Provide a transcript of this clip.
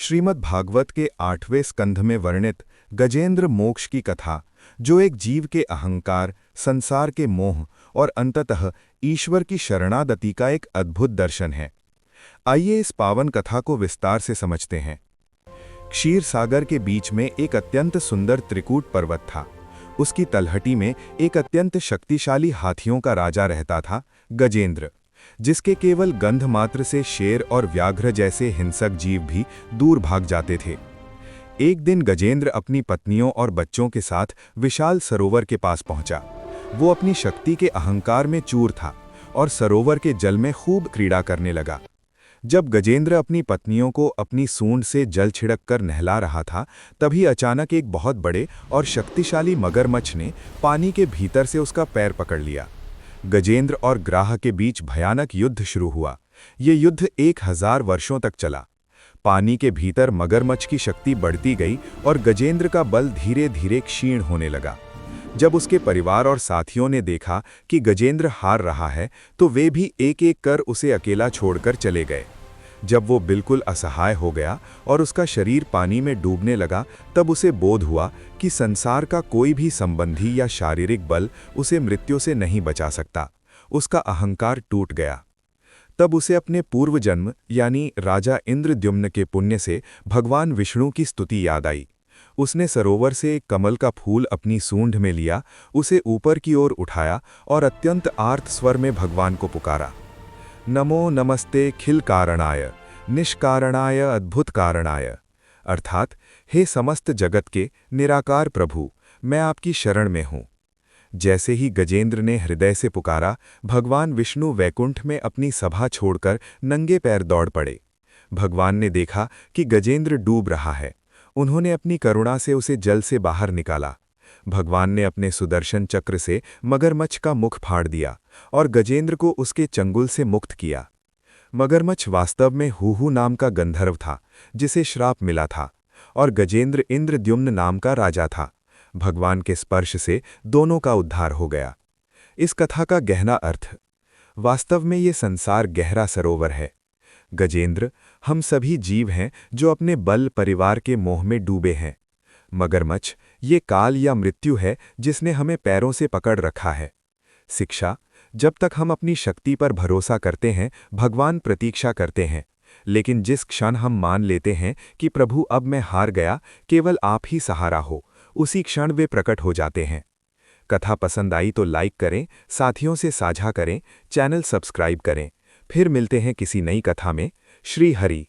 श्रीमद् भागवत के 8वें स्कंध में वर्णित गजेंद्र मोक्ष की कथा, जो एक जीव के अहंकार, संसार के मोह और अंततः ईश्वर की शरणागति का एक अद्भुत दर्शन है। आइए इस पावन कथा को विस्तार से समझते हैं। क्षीर सागर के बीच में एक अत्यंत सुंदर त्रिकूट पर्वत था। उसकी तलहटी में एक अत्यंत शक्तिशाली हाथियों का राजा रहता था, गजेंद्र, जिसके केवल गंध मात्र से शेर और व्याघ्र जैसे हिंसक जीव भी दूर भाग जाते थे। एक दिन गजेंद्र अपनी पत्नियों और बच्चों के साथ विशाल सरोवर के पास पहुंचा। वो अपनी शक्ति के अहंकार में चूर था और सरोवर के जल में खूब क्रीड़ा करने लगा। जब गजेंद्र अपनी पत्नियों को अपनी सूंड से जल छिड़क कर नहला रहा था, तभी अचानक एक बहुत बड़े और शक्तिशाली मगरमच्छ ने पानी के भीतर से उसका पैर पकड़ लिया। गजेंद्र और ग्राह के बीच भयानक युद्ध शुरू हुआ। ये युद्ध 1000 वर्षों तक चला। पानी के भीतर मगरमच्छ की शक्ति बढ़ती गई और गजेंद्र का बल धीरे धीरे क्षीण होने लगा। जब उसके परिवार और साथियों ने देखा कि गजेंद्र हार रहा है, तो वे भी एक एक कर उसे अकेला छोड़कर चले गए। जब वो बिल्कुल असहाय हो गया और उसका शरीर पानी में डूबने लगा, तब उसे बोध हुआ कि संसार का कोई भी संबंधी या शारीरिक बल उसे मृत्यु से नहीं बचा सकता। उसका अहंकार टूट गया। तब उसे अपने पूर्व जन्म यानी राजा इंद्रद्युम्न के पुण्य से भगवान विष्णु की स्तुति याद आई। उसने सरोवर से एक कमल का फूल अपनी सूंड में लिया, उसे ऊपर की ओर उठाया और अत्यंत आर्त स्वर में भगवान को पुकारा। नमो नमस्ते खिल कारणाय, निष्कारणाय अद्भुत कारणाय। अर्थात, हे समस्त जगत के निराकार प्रभु, मैं आपकी शरण में हूँ। जैसे ही गजेंद्र ने हृदय से पुकारा, भगवान विष्णु वैकुंठ में अपनी सभा छोड़कर नंगे पैर दौड़ पड़े। भगवान ने देखा कि गजेंद्र डूब रहा है। उन्होंने अपनी करुणा से उसे जल से बाहर निकाला। भगवान ने अपने सुदर्शन चक्र से मगरमच्छ का मुख फाड़ दिया और गजेंद्र को उसके चंगुल से मुक्त किया। मगरमच्छ वास्तव में हूहू नाम का गंधर्व था, जिसे श्राप मिला था, और गजेंद्र इंद्रद्युम्न नाम का राजा था। भगवान के स्पर्श से दोनों का उद्धार हो गया। इस कथा का गहना अर्थ: वास्तव में ये संसार गहरा सरोवर है। गजेंद्र, हम सभी जीव हैं जो अपने बल परिवार के मोह में डूबे हैं। मगरमच्छ, ये काल या मृत्यु है जिसने हमें पैरों से पकड़ रखा है। शिक्षा: जब तक हम अपनी शक्ति पर भरोसा करते हैं, भगवान प्रतीक्षा करते हैं। लेकिन जिस क्षण हम मान लेते हैं कि प्रभु अब मैं हार गया, केवल आप ही सहारा हो, उसी क्षण वे प्रकट हो जाते हैं। कथा पसंद आई तो लाइक करें, साथियों से साझा करें, चैनल सब्सक्राइब करें। फिर मिलते हैं किसी नई कथा में। श्री हरि।